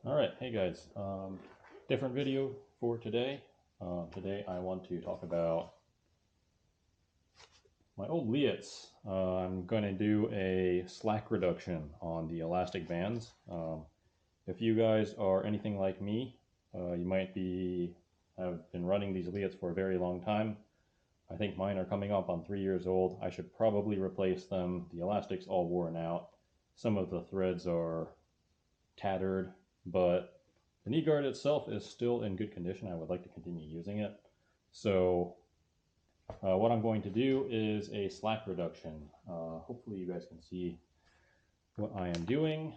Alright, hey guys, different video for today. Today I want to talk about my old Leatts. I'm going to do a slack reduction on the elastic bands. If you guys are anything like me, you might have been running these Leatts for a very long time. I think mine are coming up on 3 years old. I should probably replace them. The elastic's all worn out. Some of the threads are tattered, but the Kneeguard itself is still in good condition. I would like to continue using it. So what I'm going to do is a slack reduction. Hopefully you guys can see what I am doing.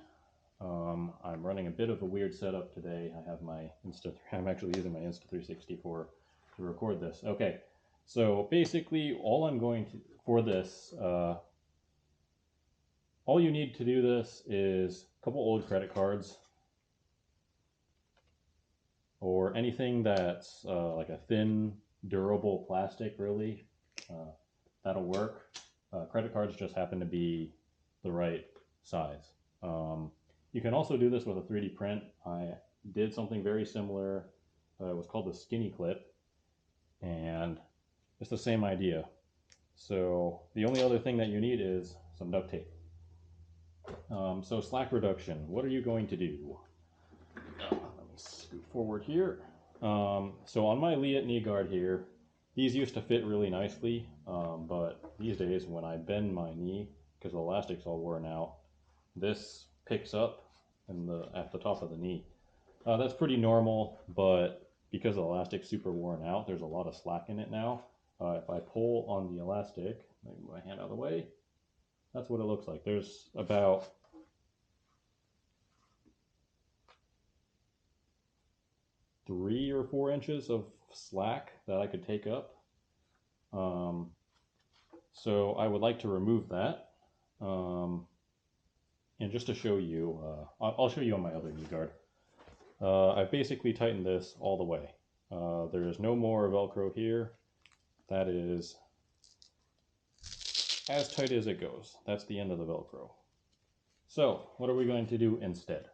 I'm running a bit of a weird setup today. I have my I'm actually using my Insta360 to record this. Okay, so basically all I'm going to, for this, all you need to do this is a couple old credit cards, or anything that's like a thin, durable plastic, really. That'll work. Credit cards just happen to be the right size. You can also do this with a 3D print. I did something very similar. It was called the skinny clip, and it's the same idea. So the only other thing that you need is some duct tape. So slack reduction, what are you going to do? Let me scoot forward here. So on my Leatt Kneeguard here, these used to fit really nicely, but these days when I bend my knee, because the elastic's all worn out, this picks up at the top of the knee. That's pretty normal, but because the elastic's super worn out, there's a lot of slack in it now. If I pull on the elastic, let me move my hand out of the way, that's what it looks like. There's about 3 or 4 inches of slack that I could take up. So I would like to remove that. And just to show you, I'll show you on my other Kneeguard. I've basically tightened this all the way. There is no more Velcro here. That is as tight as it goes. That's the end of the Velcro. So what are we going to do instead?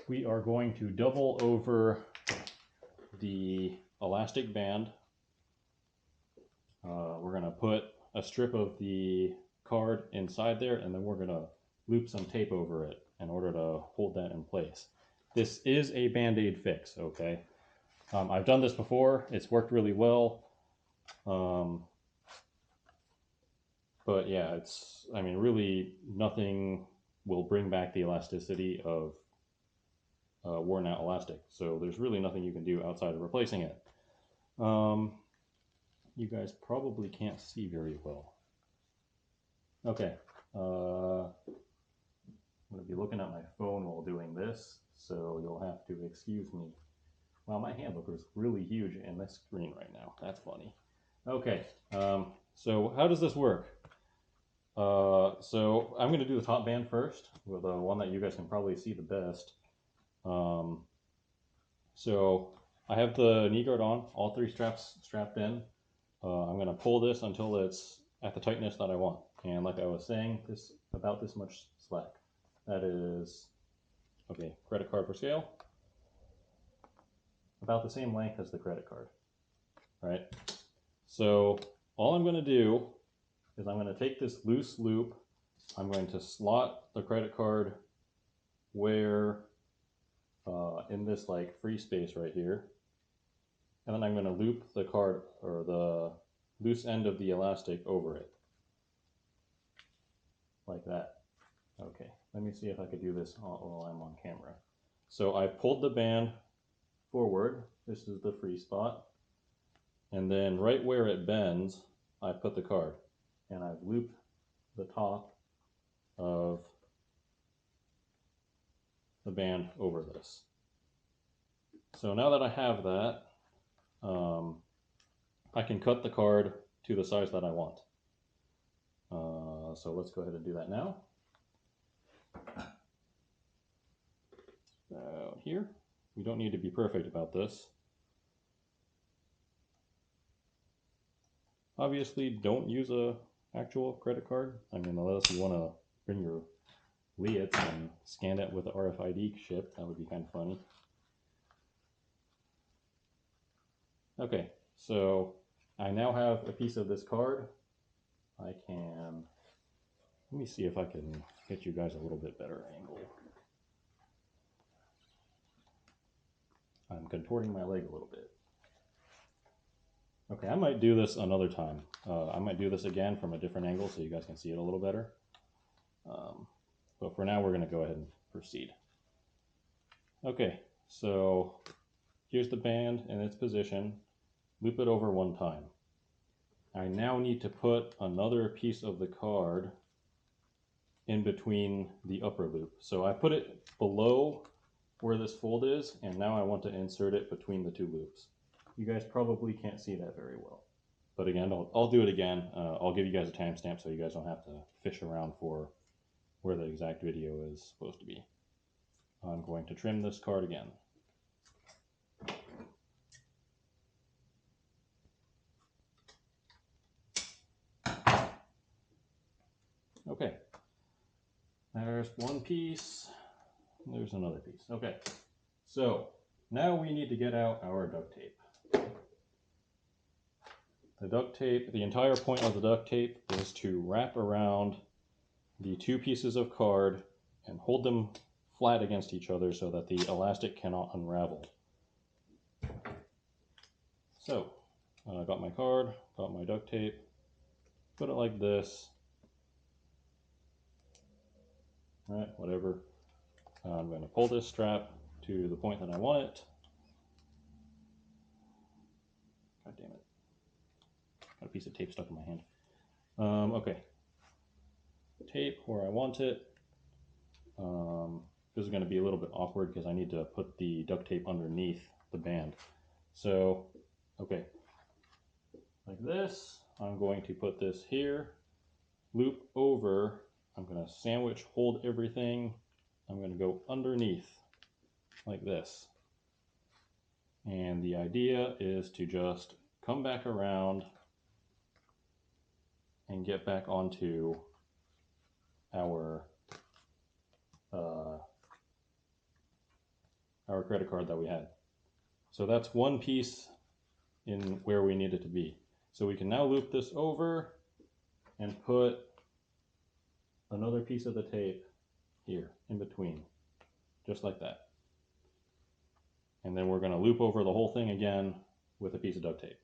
We are going to double over the elastic band. We're going to put a strip of the card inside there, and then we're going to loop some tape over it in order to hold that in place. This is a Band-Aid fix, okay? I've done this before. It's worked really well. But yeah, I mean, really nothing will bring back the elasticity of worn out elastic. So there's really nothing you can do outside of replacing it. You guys probably can't see very well. Okay, I'm going to be looking at my phone while doing this, so you'll have to excuse me. Wow, my hand looks really huge in this screen right now. That's funny. Okay, so how does this work? So I'm going to do the top band first, with the one that you guys can probably see the best. So I have the Kneeguard on, all 3 straps strapped in. I'm going to pull this until it's at the tightness that I want. And like I was saying, about this much slack. That is, okay, credit card for scale. About the same length as the credit card, right? So all I'm going to do is I'm going to take this loose loop. I'm going to slot the credit card where in this like free space right here, and then I'm going to loop the card, or the loose end of the elastic, over it like that. Okay, let me see if I could do this while I'm on camera. So I pulled the band forward. This is the free spot, and then right where it bends, I put the card, and I've looped the top of the band over this. So now that I have that, I can cut the card to the size that I want. So let's go ahead and do that now. Out here. We don't need to be perfect about this. Obviously, don't use a actual credit card. I mean, unless you want to bring your Leatt and scan it with the RFID chip. That would be kind of funny. Okay, so I now have a piece of this card. I can, let me see if I can get you guys a little bit better angle. I'm contorting my leg a little bit. Okay, I might do this another time. I might do this again from a different angle so you guys can see it a little better. But for now, we're going to go ahead and proceed. Okay, so here's the band in its position. Loop it over one time. I now need to put another piece of the card in between the upper loop. So I put it below where this fold is, and now I want to insert it between the two loops. You guys probably can't see that very well. But again, I'll do it again. I'll give you guys a timestamp so you guys don't have to fish around for where the exact video is supposed to be. I'm going to trim this card again. Okay, there's one piece, there's another piece. Okay, so now we need to get out our duct tape. The duct tape, the entire point of the duct tape is to wrap around the two pieces of card and hold them flat against each other so that the elastic cannot unravel. So, I got my card, got my duct tape, put it like this. All right, whatever. I'm going to pull this strap to the point that I want it. God damn it. Got a piece of tape stuck in my hand. Okay. Tape where I want it. This is going to be a little bit awkward because I need to put the duct tape underneath the band. So, okay. Like this. I'm going to put this here. Loop over. I'm going to sandwich, hold everything. I'm going to go underneath like this. And the idea is to just come back around and get back onto our credit card that we had. So that's one piece in where we need it to be. So we can now loop this over and put another piece of the tape here in between, just like that. And then we're going to loop over the whole thing again with a piece of duct tape.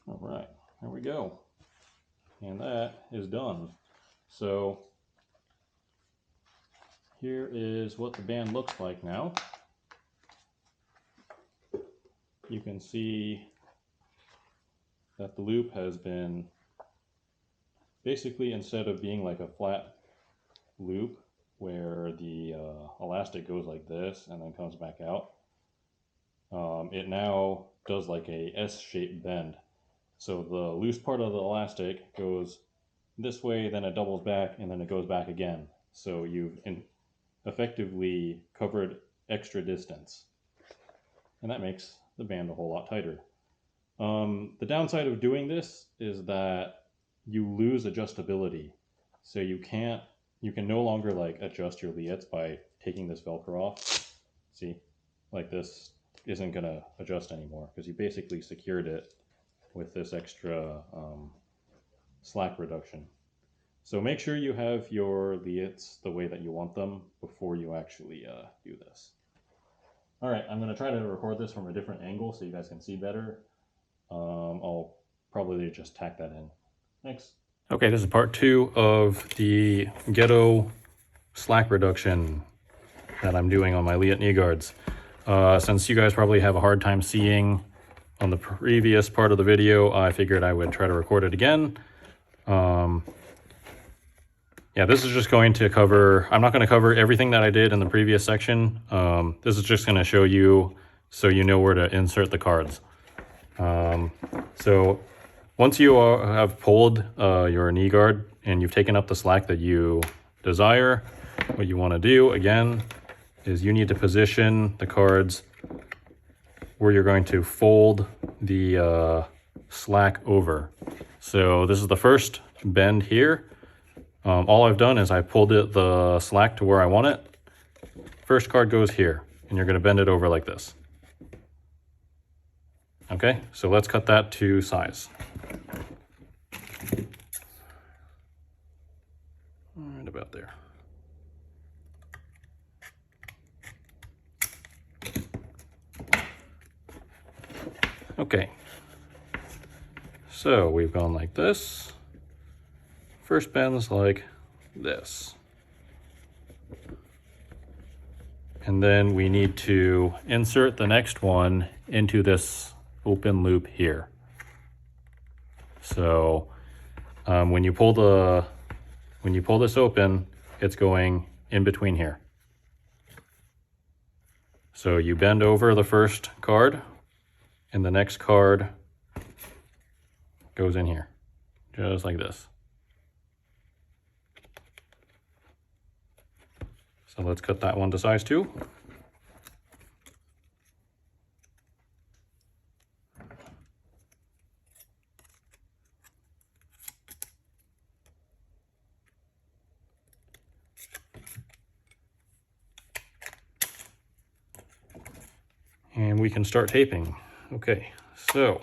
All right, there we go. And that is done. So here is what the band looks like now. You can see that the loop has been basically, instead of being like a flat loop where the elastic goes like this and then comes back out, it now does like a S-shaped bend. So the loose part of the elastic goes this way, then it doubles back, and then it goes back again. So you've effectively covered extra distance. And that makes the band a whole lot tighter. The downside of doing this is that you lose adjustability. So you can no longer like adjust your Leatts by taking this Velcro off. See, like this isn't gonna adjust anymore because you basically secured it with this extra slack reduction. So make sure you have your Leatts the way that you want them before you actually do this. All right, I'm gonna try to record this from a different angle so you guys can see better. I'll probably just tack that in. Thanks. Okay, this is part 2 of the ghetto slack reduction that I'm doing on my Leatt Kneeguards. Since you guys probably have a hard time seeing on the previous part of the video, I figured I would try to record it again. Yeah, this is just going to cover, I'm not going to cover everything that I did in the previous section. This is just going to show you so you know where to insert the cards. So once you have pulled your knee guard and you've taken up the slack that you desire, what you want to do again is you need to position the cards where you're going to fold the slack over. So this is the first bend here. All I've done is I pulled the slack to where I want it. First card goes here, and you're going to bend it over like this. Okay, so let's cut that to size. Right about there. Okay, so we've gone like this. First bends like this. And then we need to insert the next one into this open loop here. So when you pull this open, it's going in between here. So you bend over the first card and the next card goes in here, just like this. So let's cut that one to size 2. And we can start taping. Okay, so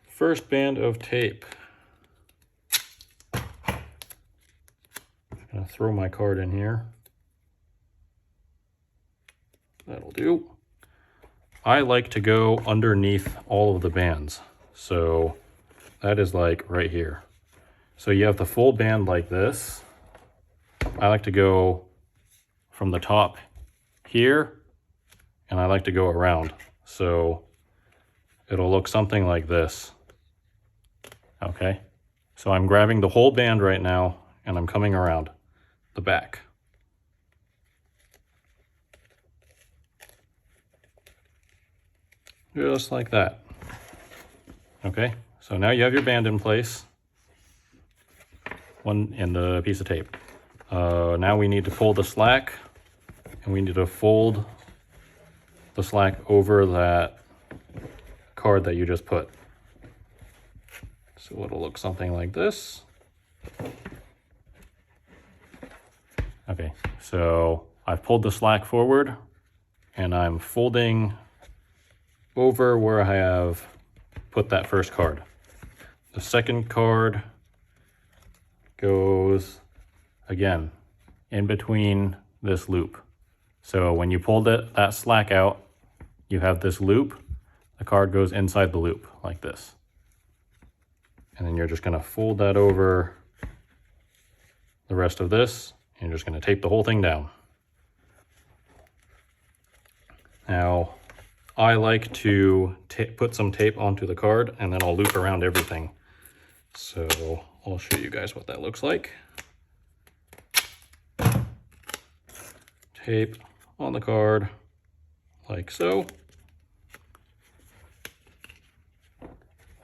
first band of tape. I'm gonna throw my card in here. That'll do. I like to go underneath all of the bands. So that is like right here. So you have the full band like this. I like to go from the top here, and I like to go around. So it'll look something like this. Okay, so I'm grabbing the whole band right now and I'm coming around the back. Just like that. Okay, so now you have your band in place. One in the piece of tape. Now we need to pull the slack, and we need to fold the slack over that card that you just put. So it'll look something like this. Okay, so I've pulled the slack forward and I'm folding over where I have put that first card. The second card goes again in between this loop. So when you pulled that slack out, you have this loop. The card goes inside the loop like this. And then you're just going to fold that over the rest of this, and you're just going to tape the whole thing down. Now, I like to put some tape onto the card, and then I'll loop around everything. So I'll show you guys what that looks like. Tape on the card, like so.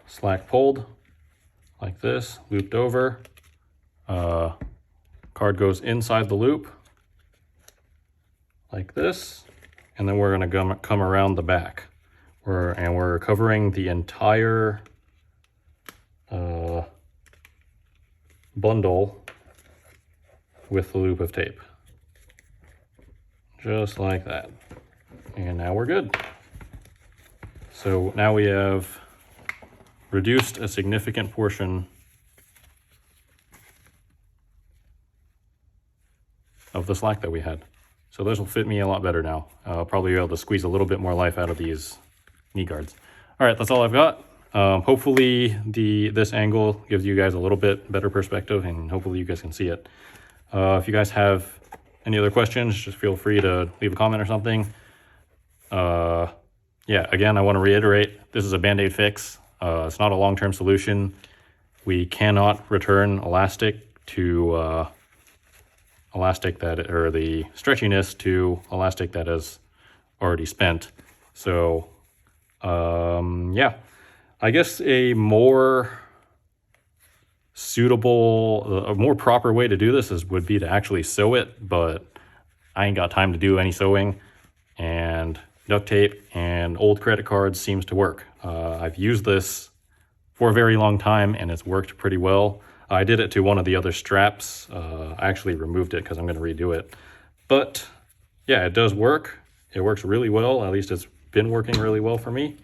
Slack pulled, like this, looped over. Card goes inside the loop, like this. And then we're gonna come around the back. We're covering the entire bundle with the loop of tape. Just like that. And now we're good. So now we have reduced a significant portion of the slack that we had. So this will fit me a lot better now. I'll probably be able to squeeze a little bit more life out of these knee guards. All right, that's all I've got. Hopefully this angle gives you guys a little bit better perspective, and hopefully you guys can see it. If you guys have any other questions, just feel free to leave a comment or something. Yeah, again, I want to reiterate, this is a Band-Aid fix. It's not a long-term solution. We cannot return elastic to elastic that, or the stretchiness to elastic that is already spent. So, yeah, I guess a more suitable, a more proper way to do this would be to actually sew it, but I ain't got time to do any sewing, and duct tape and old credit cards seems to work. I've used this for a very long time and it's worked pretty well. I did it to one of the other straps. I actually removed it because I'm going to redo it. But yeah, it does work. It works really well. At least it's been working really well for me.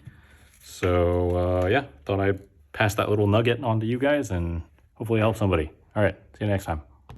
So yeah, thought I'd pass that little nugget on to you guys and hopefully help somebody. All right, see you next time.